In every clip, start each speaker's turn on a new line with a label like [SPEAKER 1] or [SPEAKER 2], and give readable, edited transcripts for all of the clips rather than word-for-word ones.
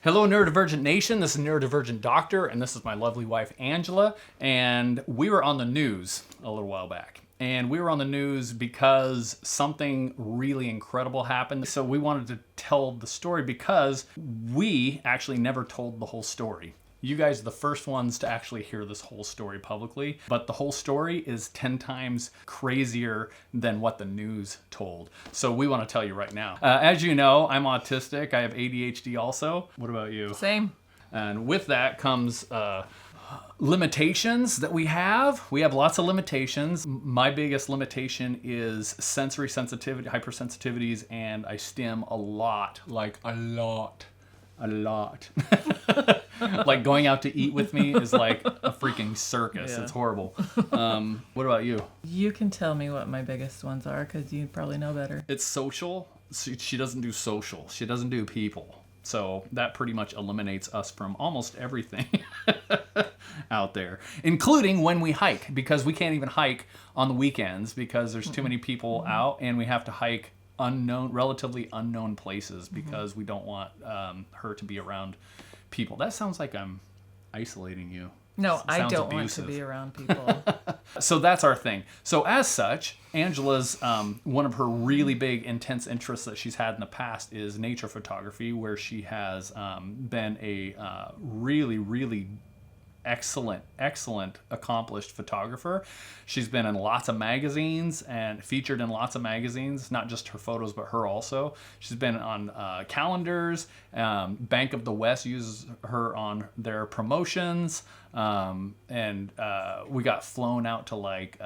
[SPEAKER 1] Hello, Neurodivergent Nation. This is Neurodivergent Doctor, and this is my lovely wife, Angela. And we were on the news a little while back. And we were on the news because something really incredible happened. So we wanted to tell the story because we actually never told the whole story. You guys are the first ones to actually hear this whole story publicly, but the whole story is 10 times crazier than what the news told. So we want to tell you right now. As you know, I'm autistic. I have ADHD also. What about you?
[SPEAKER 2] Same.
[SPEAKER 1] And with that comes limitations that we have. We have lots of limitations. My biggest limitation is sensory sensitivity, hypersensitivities, and I stim a lot, like a lot. Like going out to eat with me is like a freaking circus. Yeah. It's horrible. What about you?
[SPEAKER 2] You can tell me what my biggest ones are because you probably know better.
[SPEAKER 1] It's social. She doesn't do social. She doesn't do people. So that pretty much eliminates us from almost everything out there, including when we hike, because we can't even hike on the weekends because there's too many people out, and we have to hike relatively unknown places because we don't want her to be around people. That sounds like I'm isolating you.
[SPEAKER 2] No, I don't want to be around people.
[SPEAKER 1] So that's our thing. So as such, Angela's one of her really big intense interests that she's had in the past is nature photography, where she has been a really excellent accomplished photographer. She's been in lots of magazines and featured in lots of magazines, not just her photos but her also. She's been on calendars. Bank of the West uses her on their promotions, and we got flown out to like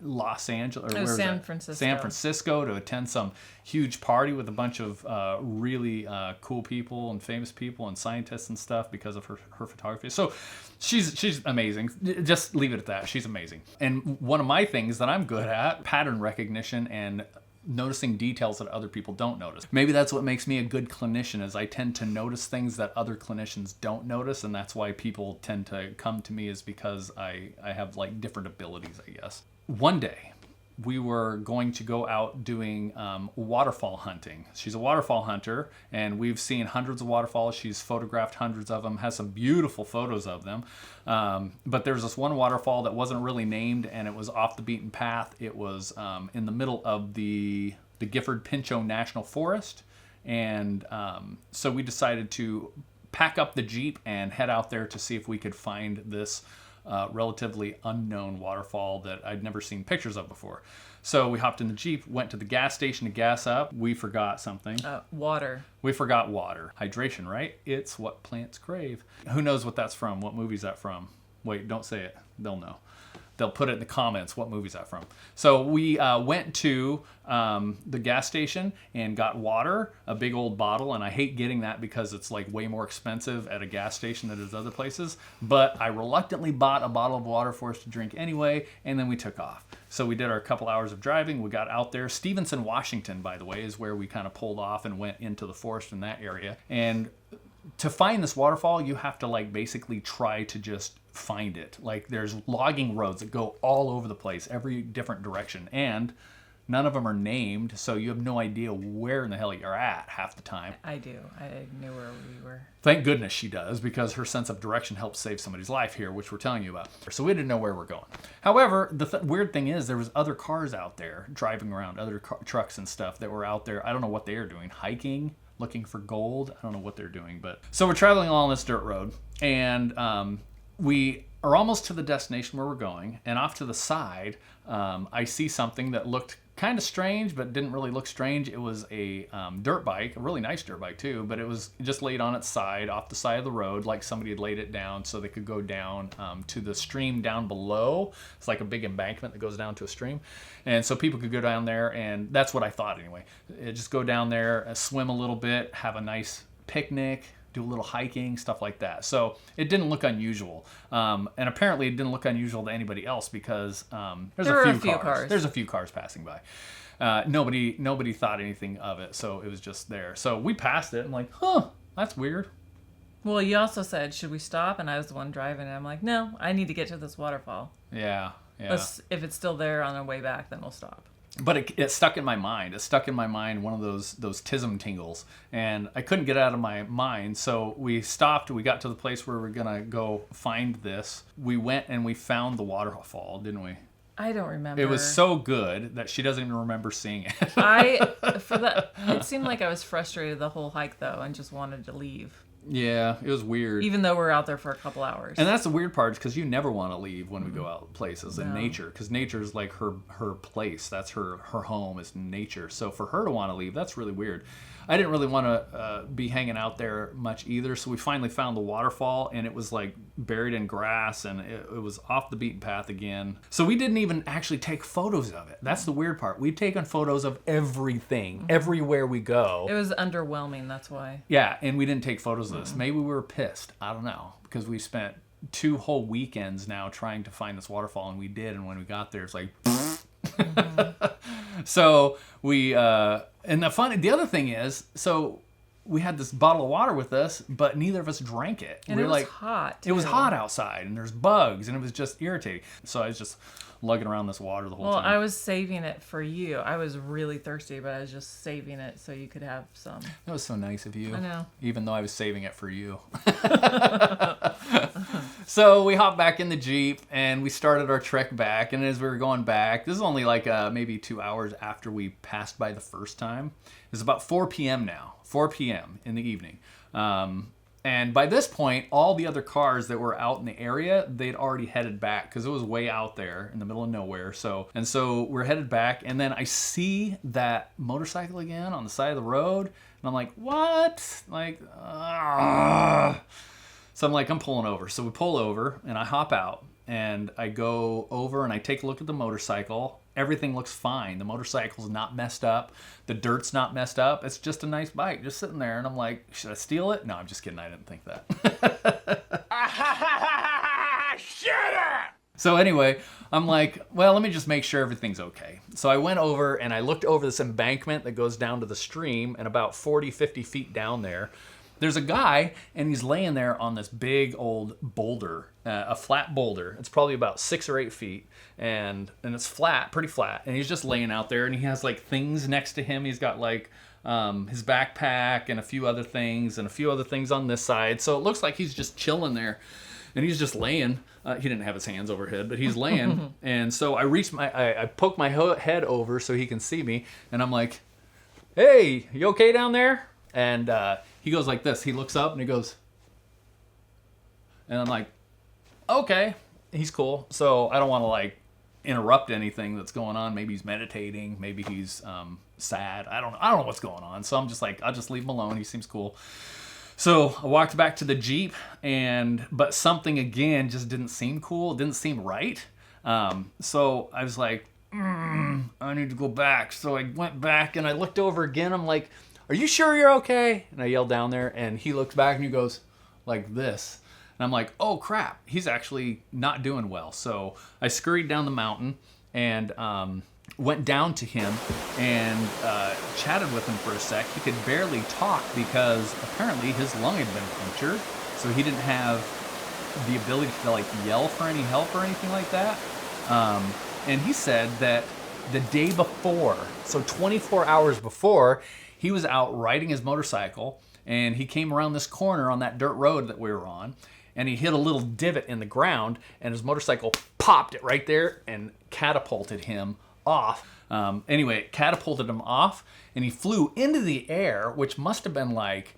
[SPEAKER 1] Los Angeles, or
[SPEAKER 2] San
[SPEAKER 1] Francisco to attend some huge party with a bunch of really cool people and famous people and scientists and stuff because of her photography. So she's amazing. Just leave it at that. She's amazing. And one of my things that I'm good at, pattern recognition and noticing details that other people don't notice. Maybe that's what makes me a good clinician, is I tend to notice things that other clinicians don't notice, and that's why people tend to come to me, is because I have like different abilities, I guess. One day, we were going to go out doing waterfall hunting. She's a waterfall hunter, and we've seen hundreds of waterfalls. She's photographed hundreds of them, has some beautiful photos of them. But there's this one waterfall that wasn't really named, and it was off the beaten path. It was in the middle of the Gifford-Pinchot National Forest. And so we decided to pack up the Jeep and head out there to see if we could find this relatively unknown waterfall that I'd never seen pictures of before. So we hopped in the Jeep, went to the gas station to gas up. We forgot something.
[SPEAKER 2] Water.
[SPEAKER 1] We forgot water. Hydration, right? It's what plants crave. Who knows what that's from? What movie's that from? Wait, don't say it. They'll know. They'll put it in the comments. What movie's that from? So we went to the gas station and got water, a big old bottle. And I hate getting that because it's like way more expensive at a gas station than it is other places. But I reluctantly bought a bottle of water for us to drink anyway. And then we took off. So we did our couple hours of driving. We got out there. Stevenson, Washington, by the way, is where we kind of pulled off and went into the forest in that area. And to find this waterfall, you have to like basically try to just find it. Like there's logging roads that go all over the place, every different direction, and none of them are named, so you have no idea where in the hell you're at half the time.
[SPEAKER 2] I do. I knew where we were.
[SPEAKER 1] Thank goodness she does, because her sense of direction helps save somebody's life here, which we're telling you about. So we didn't know where we're going. However, the weird thing is there was other cars out there driving around, other trucks and stuff that were out there. I don't know what they are doing, hiking, looking for gold. I don't know what they're doing, but so we're traveling along this dirt road, and we are almost to the destination where we're going, and off to the side, I see something that looked kind of strange, but didn't really look strange. It was a dirt bike, a really nice dirt bike too, but it was just laid on its side, off the side of the road, like somebody had laid it down so they could go down to the stream down below. It's like a big embankment that goes down to a stream. And so people could go down there, and that's what I thought anyway. Just go down there, swim a little bit, have a nice picnic, do a little hiking, stuff like that. So it didn't look unusual. And apparently it didn't look unusual to anybody else because there's a few cars. There's a few cars passing by. Nobody thought anything of it, so it was just there. So we passed it and like, that's weird.
[SPEAKER 2] Well, you also said, should we stop? And I was the one driving, and I'm like, no, I need to get to this waterfall.
[SPEAKER 1] Yeah.
[SPEAKER 2] If it's still there on our way back, then we'll stop.
[SPEAKER 1] but it stuck in my mind. It stuck in my mind, one of those tism tingles, and I couldn't get it out of my mind. So we stopped. We got to the place where we're gonna go find this. We went and we found the waterfall, didn't we?
[SPEAKER 2] I don't remember.
[SPEAKER 1] It was so good that she doesn't even remember seeing it.
[SPEAKER 2] It seemed like I was frustrated the whole hike though, and just wanted to leave.
[SPEAKER 1] Yeah, it was weird.
[SPEAKER 2] Even though we're out there for a couple hours.
[SPEAKER 1] And that's the weird part, because you never want to leave when we go out places in nature, because nature is like her place. That's her home is nature. So for her to want to leave, that's really weird. I didn't really want to be hanging out there much either. So we finally found the waterfall, and it was like buried in grass, and it was off the beaten path again. So we didn't even actually take photos of it. That's the weird part. We've taken photos of everything, everywhere we go.
[SPEAKER 2] It was underwhelming, that's why.
[SPEAKER 1] Yeah, and we didn't take photos of this. Maybe we were pissed. I don't know, because we spent 2 whole weekends now trying to find this waterfall, and we did. And when we got there, it's like... So we... And the other thing is, so we had this bottle of water with us, but neither of us drank it.
[SPEAKER 2] And
[SPEAKER 1] we
[SPEAKER 2] it
[SPEAKER 1] were
[SPEAKER 2] was
[SPEAKER 1] like,
[SPEAKER 2] hot,
[SPEAKER 1] It was
[SPEAKER 2] too.
[SPEAKER 1] hot outside, and there's bugs, and it was just irritating. So I was just lugging around this water the whole
[SPEAKER 2] Well,
[SPEAKER 1] time.
[SPEAKER 2] I was saving it for you. I was really thirsty, but I was just saving it so you could have some.
[SPEAKER 1] That was so nice of you.
[SPEAKER 2] I know.
[SPEAKER 1] Even though I was saving it for you. So we hopped back in the Jeep, and we started our trek back. And as we were going back, this is only like maybe 2 hours after we passed by the first time. It's about 4 p.m. now. 4 p.m. in the evening. And by this point, all the other cars that were out in the area, they'd already headed back, because it was way out there in the middle of nowhere. So we're headed back, and then I see that motorcycle again on the side of the road, and I'm like, what? Like, So I'm like, I'm pulling over. So we pull over, and I hop out, and I go over, and I take a look at the motorcycle. Everything looks fine. The motorcycle's not messed up. The dirt's not messed up. It's just a nice bike, just sitting there. And I'm like, should I steal it? No, I'm just kidding. I didn't think that. Shut up! So anyway, I'm like, well, let me just make sure everything's okay. So I went over, and I looked over this embankment that goes down to the stream, and about 40, 50 feet down there, there's a guy, and he's laying there on this big old boulder, a flat boulder. It's probably about 6 or 8 feet, and it's flat, pretty flat. And he's just laying out there, and he has like things next to him. He's got like his backpack and a few other things, on this side. So it looks like he's just chilling there, and he's just laying. He didn't have his hands overhead, but he's laying. And so I poke my head over so he can see me, and I'm like, "Hey, you okay down there?" And he goes like this. He looks up and he goes, and I'm like, okay, he's cool. So I don't want to like interrupt anything that's going on. Maybe he's meditating. Maybe he's sad. I don't know what's going on. So I'm just like, I'll just leave him alone. He seems cool. So I walked back to the Jeep, but something again just didn't seem cool. It didn't seem right. So I was like, I need to go back. So I went back and I looked over again. I'm like, are you sure you're okay? And I yelled down there, and he looks back and he goes like this. And I'm like, oh crap, he's actually not doing well. So I scurried down the mountain and went down to him and chatted with him for a sec. He could barely talk because apparently his lung had been punctured. So he didn't have the ability to like yell for any help or anything like that. And he said that the day before, so 24 hours before, he was out riding his motorcycle, and he came around this corner on that dirt road that we were on, and he hit a little divot in the ground, and his motorcycle popped it right there and catapulted him off. Anyway, it catapulted him off, and he flew into the air, which must have been like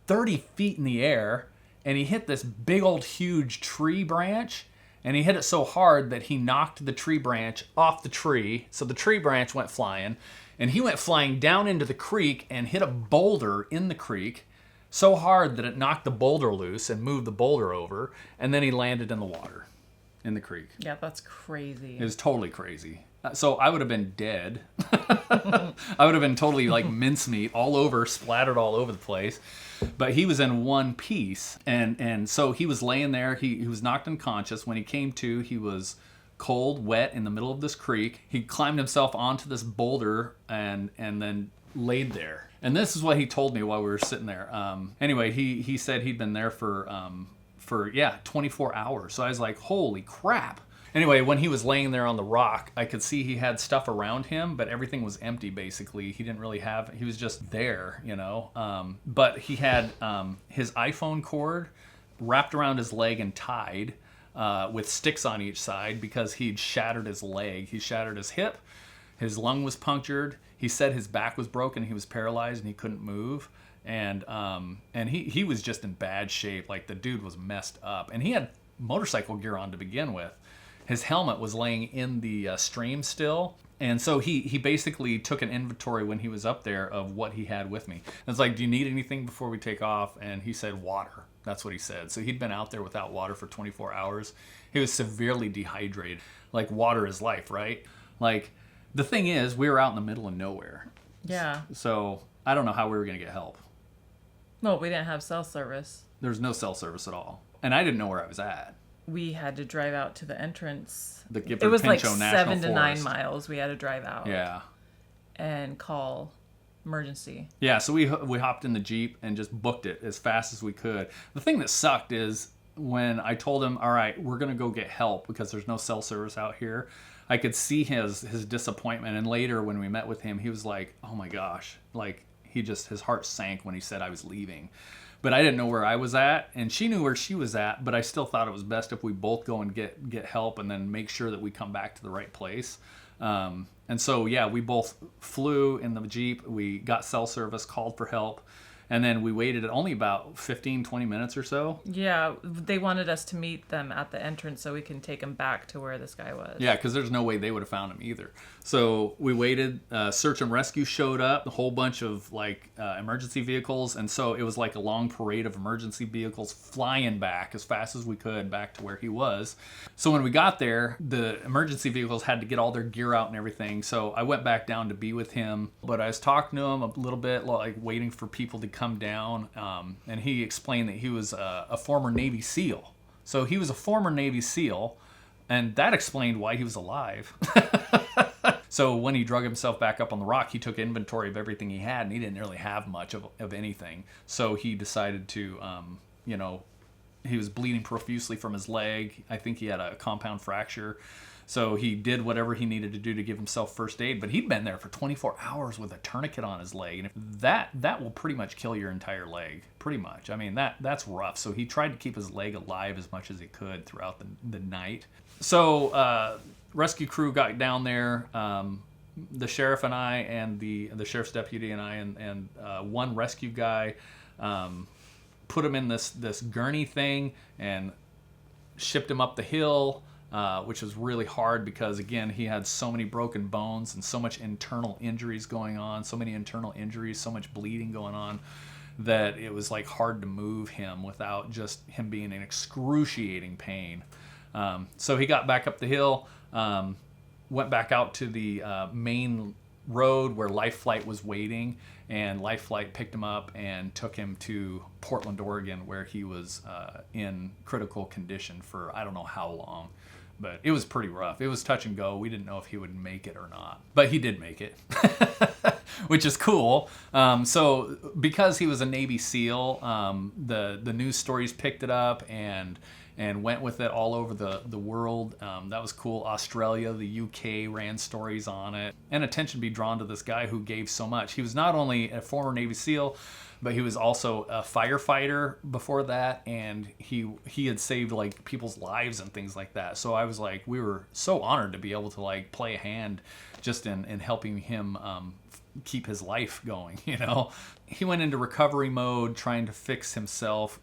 [SPEAKER 1] 30 feet in the air, and he hit this big old huge tree branch, and he hit it so hard that he knocked the tree branch off the tree, so the tree branch went flying. And he went flying down into the creek and hit a boulder in the creek so hard that it knocked the boulder loose and moved the boulder over. And then he landed in the water in the creek.
[SPEAKER 2] Yeah, that's crazy.
[SPEAKER 1] It was totally crazy. So I would have been dead. I would have been totally like mincemeat all over, splattered all over the place. But he was in one piece. And so he was laying there. He was knocked unconscious. When he came to, he was cold, wet in the middle of this creek. He climbed himself onto this boulder and then laid there. And this is what he told me while we were sitting there. Anyway, he said he'd been there for 24 hours. So I was like, holy crap. Anyway, when he was laying there on the rock, I could see he had stuff around him, but everything was empty, basically. He didn't really have... He was just there, you know? But he had his iPhone cord wrapped around his leg and tied with sticks on each side because he'd shattered his leg. He shattered his hip. His lung was punctured. He said his back was broken. He was paralyzed and he couldn't move. And he was just in bad shape. Like, the dude was messed up. And he had motorcycle gear on to begin with. His helmet was laying in the stream still. And so he basically took an inventory when he was up there of what he had with me. It's like, do you need anything before we take off? And he said water. That's what he said. So he'd been out there without water for 24 hours. He was severely dehydrated. Like, water is life, right? Like, the thing is, we were out in the middle of nowhere.
[SPEAKER 2] Yeah.
[SPEAKER 1] So I don't know how we were going to get help.
[SPEAKER 2] No, we didn't have cell service.
[SPEAKER 1] There's no cell service at all. And I didn't know where I was at.
[SPEAKER 2] We had to drive out to the entrance.
[SPEAKER 1] The
[SPEAKER 2] It was like
[SPEAKER 1] Gifford-Pinchot National
[SPEAKER 2] 7 to 9
[SPEAKER 1] Forest.
[SPEAKER 2] miles. We had to drive out.
[SPEAKER 1] Yeah.
[SPEAKER 2] And call emergency.
[SPEAKER 1] Yeah, so we hopped in the Jeep and just booked it as fast as we could. The thing that sucked is when I told him, all right, we're going to go get help because there's no cell service out here, I could see his disappointment. And later when we met with him, he was like, oh my gosh. Like, his heart sank when he said I was leaving. But I didn't know where I was at, and she knew where she was at, but I still thought it was best if we both go and get help and then make sure that we come back to the right place. And so, yeah, we both flew in the Jeep. We got cell service, called for help, and then we waited only about 15, 20 minutes or so.
[SPEAKER 2] Yeah, they wanted us to meet them at the entrance so we can take them back to where this guy was.
[SPEAKER 1] Yeah, because there's no way they would have found him either. So we waited. Search and rescue showed up, a whole bunch of emergency vehicles, and so it was like a long parade of emergency vehicles flying back as fast as we could back to where he was. So when we got there, the emergency vehicles had to get all their gear out and everything. So I went back down to be with him, but I was talking to him a little bit, like waiting for people to come down, and he explained that he was a former Navy SEAL. So he was a former Navy SEAL, and that explained why he was alive. So when he drug himself back up on the rock, he took inventory of everything he had, and he didn't really have much of anything. So he decided to, he was bleeding profusely from his leg. I think he had a compound fracture. So he did whatever he needed to do to give himself first aid. But he'd been there for 24 hours with a tourniquet on his leg. And if that will pretty much kill your entire leg. Pretty much. I mean, that's rough. So he tried to keep his leg alive as much as he could throughout the night. So rescue crew got down there. The sheriff and I and the sheriff's deputy and I and one rescue guy put him in this gurney thing and shipped him up the hill. Which was really hard because, again, he had so many broken bones and so much internal injuries going on, so much bleeding going on, that it was like hard to move him without just him being in excruciating pain. So he got back up the hill, went back out to the main road where Life Flight was waiting, and Life Flight picked him up and took him to Portland, Oregon, where he was in critical condition for I don't know how long. But it was pretty rough. It was touch and go. We didn't know if he would make it or not. But he did make it, which is cool. So because he was a Navy SEAL, the news stories picked it up and went with it all over the world. That was cool. Australia, the UK ran stories on it. And attention be drawn to this guy who gave so much. He was not only a former Navy SEAL, but he was also a firefighter before that, and he had saved like people's lives and things like that. So I was like, we were so honored to be able to like play a hand just in helping him keep his life going, you know. He went into recovery mode, trying to fix himself,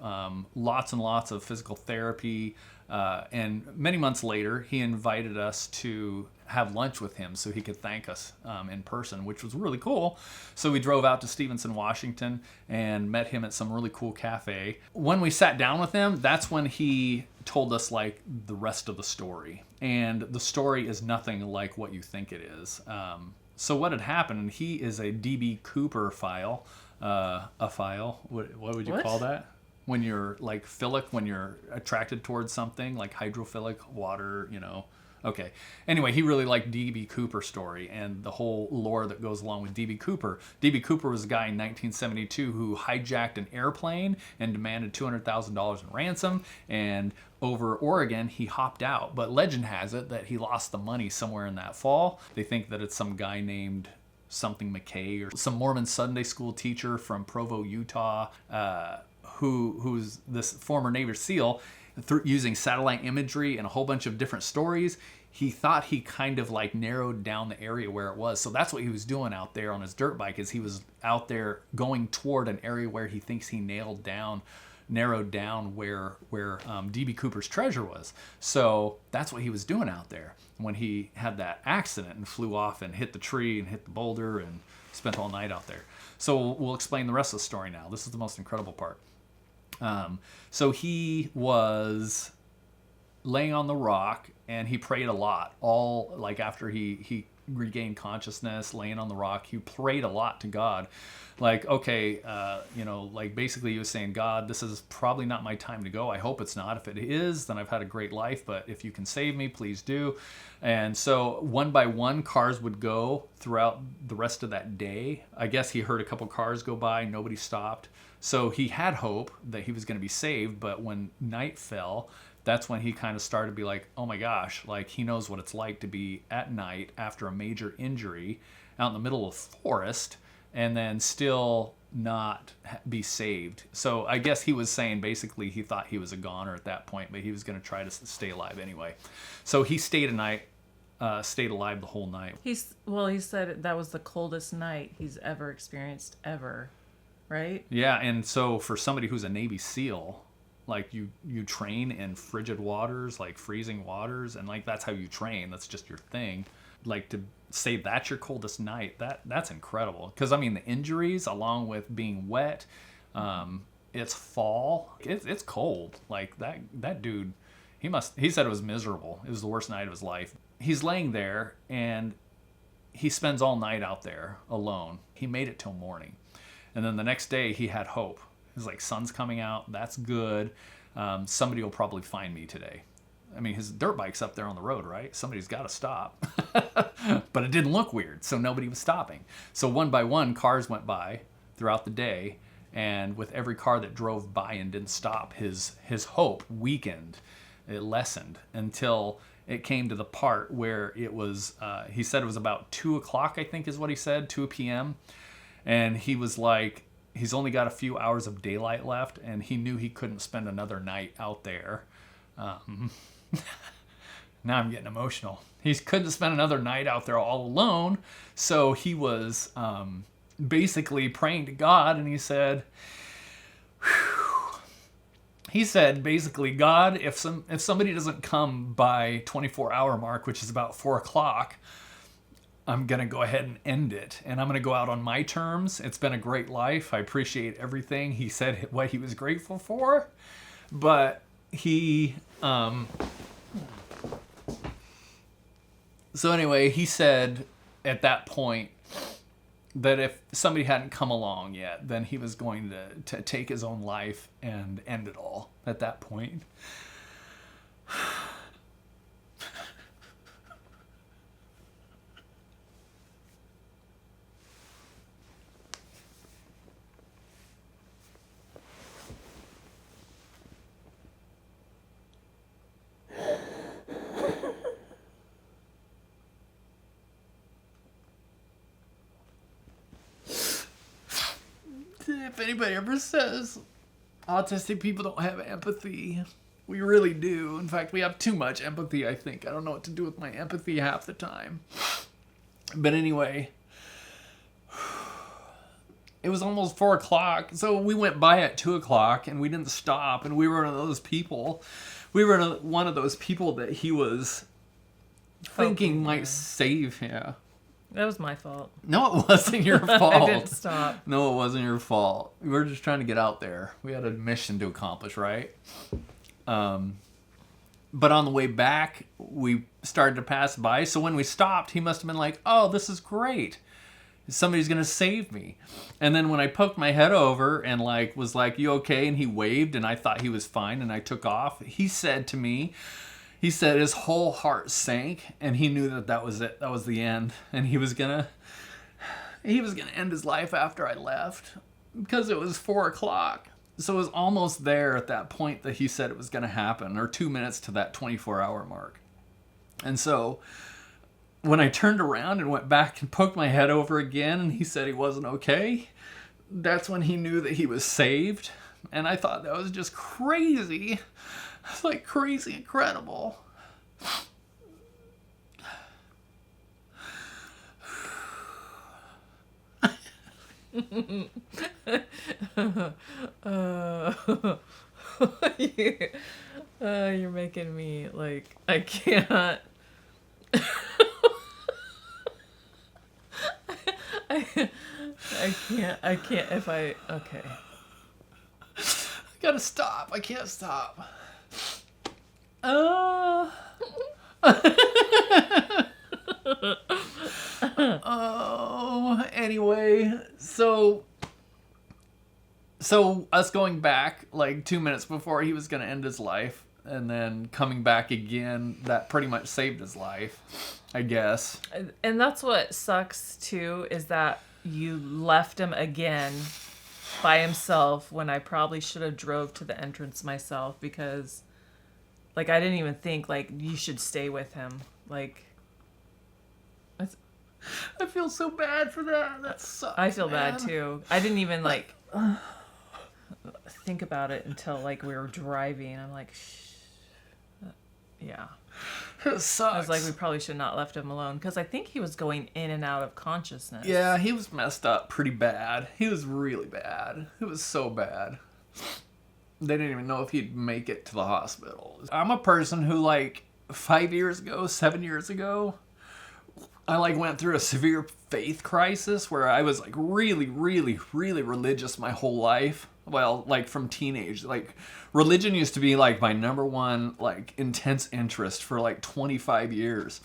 [SPEAKER 1] lots and lots of physical therapy, and many months later, he invited us to have lunch with him so he could thank us in person, which was really cool. So we drove out to Stevenson, Washington, and met him at some really cool cafe. When we sat down with him, that's when he told us like the rest of the story. And the story is nothing like what you think it is. So what had happened, he is a DB Cooper file, what would you call that? When you're like philic, when you're attracted towards something, like hydrophilic, water, you know, Okay. Anyway, he really liked D.B. Cooper's story and the whole lore that goes along with D.B. Cooper. D.B. Cooper was a guy in 1972 who hijacked an airplane and demanded $200,000 in ransom. And over Oregon, he hopped out. But legend has it that he lost the money somewhere in that fall. They think that it's some guy named something McKay or some Mormon Sunday school teacher from Provo, Utah, who's this former Navy SEAL. Using satellite imagery and a whole bunch of different stories, he thought he kind of like narrowed down the area where it was. So that's what he was doing out there on his dirt bike, is he was out there going toward an area where he thinks he narrowed down where D.B. Cooper's treasure was. So that's what he was doing out there when he had that accident and flew off and hit the tree and hit the boulder and spent all night out there. So we'll explain the rest of the story now. This is the most incredible part. So he was laying on the rock and he prayed a lot. All like after he regained consciousness, laying on the rock, he prayed a lot to God. Like, okay, like basically he was saying, God, this is probably not my time to go. I hope it's not. If it is, then I've had a great life, but if you can save me, please do. And so one by one, cars would go throughout the rest of that day. I guess he heard a couple cars go by, nobody stopped. So he had hope that he was going to be saved, but when night fell, that's when he kind of started to be like, oh my gosh, like he knows what it's like to be at night after a major injury out in the middle of the forest and then still not be saved. So I guess he was saying basically he thought he was a goner at that point, but he was going to try to stay alive anyway. So he stayed alive the whole night.
[SPEAKER 2] He said that was the coldest night he's ever experienced ever, right?
[SPEAKER 1] Yeah, and so for somebody who's a Navy SEAL, like you train in frigid waters, like freezing waters, and like that's how you train. That's just your thing. Like to say that's your coldest night, that's incredible. Because I mean the injuries along with being wet, it's fall, it's cold. Like that dude, he said it was miserable. It was the worst night of his life. He's laying there and he spends all night out there alone. He made it till morning. And then the next day he had hope. He's like, sun's coming out. That's good. Somebody will probably find me today. I mean, his dirt bike's up there on the road, right? Somebody's got to stop. But it didn't look weird, so nobody was stopping. So one by one, cars went by throughout the day. And with every car that drove by and didn't stop, his hope weakened. It lessened until it came to the part where it was, he said it was about 2 o'clock, I think is what he said, 2 p.m. And he was like, he's only got a few hours of daylight left, and he knew he couldn't spend another night out there. Now I'm getting emotional. He couldn't spend another night out there all alone, so he was basically praying to God, and he said, basically, God, if somebody doesn't come by 24-hour mark, which is about 4 o'clock, I'm going to go ahead and end it. And I'm going to go out on my terms. It's been a great life. I appreciate everything. He said what he was grateful for. But he... So anyway, he said at that point that if somebody hadn't come along yet, then he was going to take his own life and end it all at that point. If anybody ever says autistic people don't have empathy, we really do. In fact, we have too much empathy, I think. I don't know what to do with my empathy half the time. But anyway, it was almost 4 o'clock, so we went by at 2 o'clock, and we didn't stop, and we were one of those people. That he was thinking might save him.
[SPEAKER 2] That was my fault.
[SPEAKER 1] No, it wasn't your fault.
[SPEAKER 2] I didn't stop.
[SPEAKER 1] No, it wasn't your fault. We were just trying to get out there. We had a mission to accomplish, right? But on the way back, we started to pass by. So when we stopped, he must have been like, oh, this is great. Somebody's going to save me. And then when I poked my head over and was like, you okay? And he waved and I thought he was fine and I took off. He said to me, he said his whole heart sank, and he knew that that was it. That was the end, and he was gonna end his life after I left because it was 4:00. So it was almost there at that point that he said it was gonna happen, or 2 minutes to that 24-hour mark. And so when I turned around and went back and poked my head over again, and he said he wasn't okay, that's when he knew that he was saved. And I thought that was just crazy. It's like crazy incredible.
[SPEAKER 2] You're making me like I can't. I can't if I okay.
[SPEAKER 1] I gotta stop. I can't stop. Anyway, so us going back like 2 minutes before he was gonna end his life, and then coming back again, that pretty much saved his life, I guess.
[SPEAKER 2] And that's what sucks too, is that you left him again by himself when I probably should have drove to the entrance myself, because like I didn't even think like you should stay with him. Like
[SPEAKER 1] I feel so bad for that. That sucks.
[SPEAKER 2] I feel bad too. I didn't even like think about it until like we were driving. I'm like, yeah.
[SPEAKER 1] It sucks.
[SPEAKER 2] I was like, we probably should not left him alone, because I think he was going in and out of consciousness.
[SPEAKER 1] Yeah, he was messed up pretty bad. He was really bad. It was so bad. They didn't even know if he'd make it to the hospital. I'm a person who, like, 7 years ago, I, like, went through a severe faith crisis where I was, like, really, really, really religious my whole life. Well, like, from teenage. Like, religion used to be, like, my number one, like, intense interest for, like, 25 years.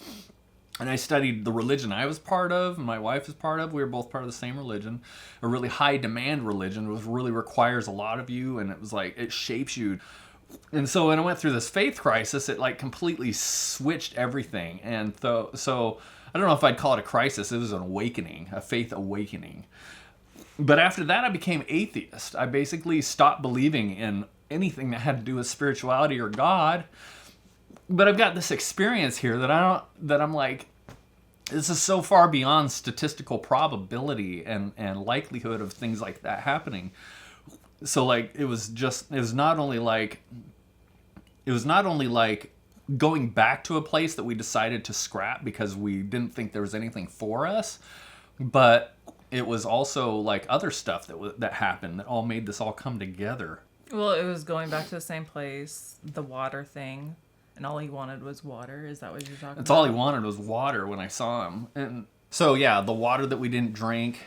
[SPEAKER 1] And I studied the religion I was part of, and my wife was part of. We were both part of the same religion. A really high-demand religion. It really requires a lot of you, and it was, like, it shapes you. And so when I went through this faith crisis, it, like, completely switched everything. And so I don't know if I'd call it a crisis. It was an awakening, a faith awakening. But after that, I became atheist. I basically stopped believing in anything that had to do with spirituality or God. But I've got this experience here that I'm like, this is so far beyond statistical probability and likelihood of things like that happening. So like, it was not only like going back to a place that we decided to scrap because we didn't think there was anything for us, but it was also like other stuff that happened that all made this all come together.
[SPEAKER 2] Well, it was going back to the same place, the water thing, and all he wanted was water. Is that what you're talking about?
[SPEAKER 1] That's all he wanted was water when I saw him. And so, yeah, the water that we didn't drink,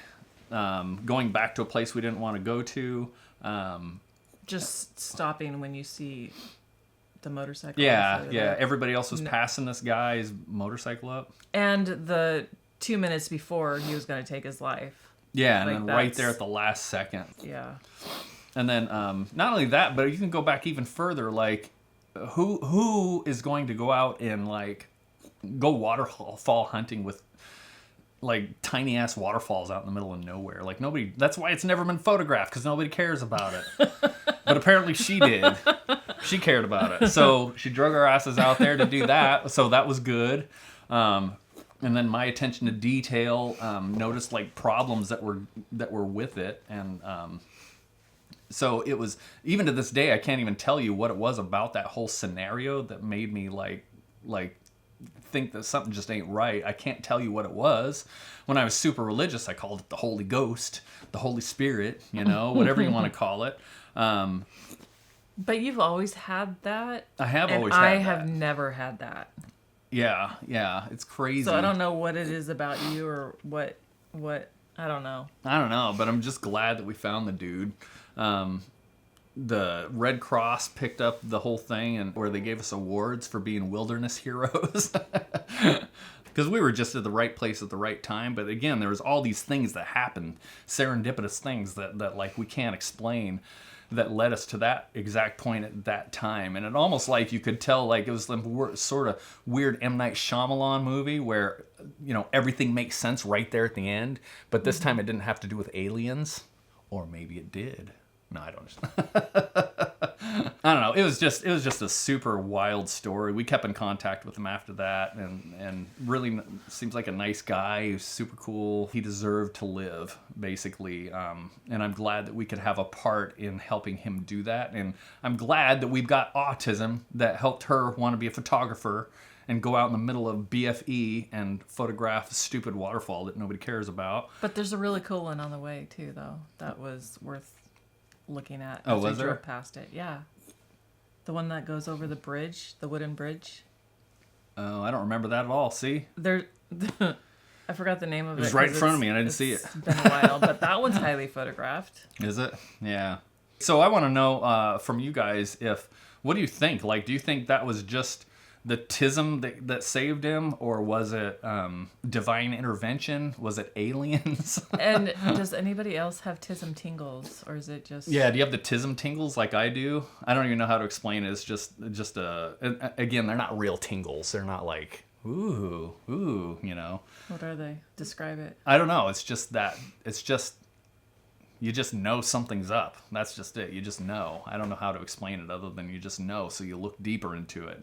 [SPEAKER 1] going back to a place we didn't want to go to.
[SPEAKER 2] Just stopping when you see the motorcycle.
[SPEAKER 1] Yeah. Everybody else was passing this guy's motorcycle up.
[SPEAKER 2] And the 2 minutes before he was going to take his life.
[SPEAKER 1] Yeah, and like then right there at the last second.
[SPEAKER 2] Yeah.
[SPEAKER 1] And then not only that, but you can go back even further. Like, who is going to go out and like go waterfall hunting with like tiny ass waterfalls out in the middle of nowhere? Like nobody. That's why it's never been photographed, because nobody cares about it. But apparently she did. She cared about it, so she drug our asses out there to do that. So that was good. And then my attention to detail noticed like problems that were with it, and so it was, even to this day I can't even tell you what it was about that whole scenario that made me like think that something just ain't right. I can't tell you what it was. When I was super religious, I called it the Holy Ghost, the Holy Spirit, whatever you want to call it.
[SPEAKER 2] But you've always had that.
[SPEAKER 1] I have always had that.
[SPEAKER 2] I have never had that.
[SPEAKER 1] Yeah, it's crazy.
[SPEAKER 2] So I don't know what it is about you, or what I don't know.
[SPEAKER 1] I don't know, but I'm just glad that we found the dude. The Red Cross picked up the whole thing, and where they gave us awards for being wilderness heroes. Because we were just at the right place at the right time. But again, there was all these things that happened, serendipitous things that like we can't explain. that led us to that exact point at that time. And it almost like you could tell like it was the sort of weird M. Night Shyamalan movie where, you know, everything makes sense right there at the end. But this time it didn't have to do with aliens. Or maybe it did. No, I don't. I don't know. It was just a super wild story. We kept in contact with him after that, and really seems like a nice guy. He was super cool. He deserved to live, basically. And I'm glad that we could have a part in helping him do that. And I'm glad that we've got Autism that helped her want to be a photographer and go out in the middle of BFE and photograph a stupid waterfall that nobody cares about.
[SPEAKER 2] But there's a really cool one on the way too, though. That was worth looking at.
[SPEAKER 1] Oh,
[SPEAKER 2] as
[SPEAKER 1] was
[SPEAKER 2] we
[SPEAKER 1] there?
[SPEAKER 2] drove past it, yeah. The one that goes over the bridge, the wooden bridge.
[SPEAKER 1] Oh, I don't remember that at all. See?
[SPEAKER 2] There, I forgot the name of it.
[SPEAKER 1] It was right in front of me and I didn't see it.
[SPEAKER 2] It's been a while, but that one's highly photographed.
[SPEAKER 1] Is it? Yeah. So I want to know from you guys what do you think? Like, do you think that was just the tism that saved him, or was it divine intervention? Was it aliens?
[SPEAKER 2] And does anybody else have tism tingles, or is it just?
[SPEAKER 1] Yeah, do you have the tism tingles like I do? I don't even know how to explain it. It's just again, they're not real tingles. They're not like ooh, you know.
[SPEAKER 2] What are they? Describe it.
[SPEAKER 1] I don't know. It's just you just know something's up. That's just it. You just know. I don't know how to explain it other than you just know. So you look deeper into it,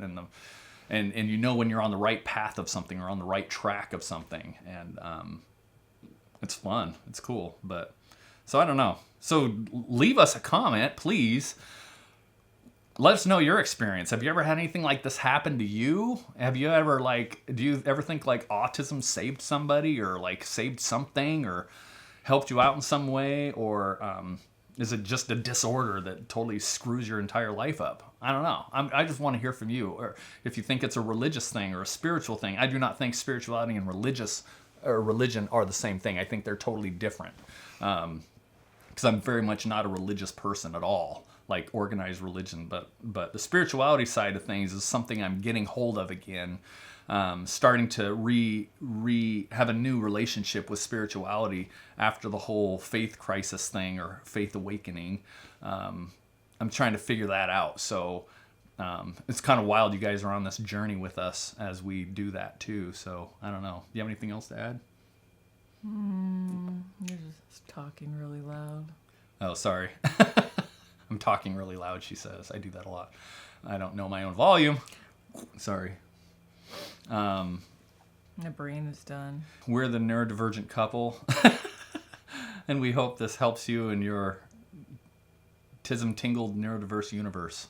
[SPEAKER 1] and you know when you're on the right path of something or on the right track of something, and it's fun. It's cool. But so I don't know. So leave us a comment, please. Let us know your experience. Have you ever had anything like this happen to you? Have you ever do you ever think like autism saved somebody or like saved something or helped you out in some way, or is it just a disorder that totally screws your entire life up? I don't know. I just want to hear from you, or if you think it's a religious thing or a spiritual thing. I do not think spirituality and religion are the same thing. I think they're totally different. Because I'm very much not a religious person at all, like organized religion. But the spirituality side of things is something I'm getting hold of again. Starting to have a new relationship with spirituality after the whole faith crisis thing or faith awakening. I'm trying to figure that out. So it's kind of wild you guys are on this journey with us as we do that too. So I don't know. Do you have anything else to add?
[SPEAKER 2] You're just talking really loud.
[SPEAKER 1] Oh, sorry. I'm talking really loud, she says. I do that a lot. I don't know my own volume. Sorry.
[SPEAKER 2] My brain is done.
[SPEAKER 1] We're the neurodivergent couple, and we hope this helps you in your tism-tingled neurodiverse universe.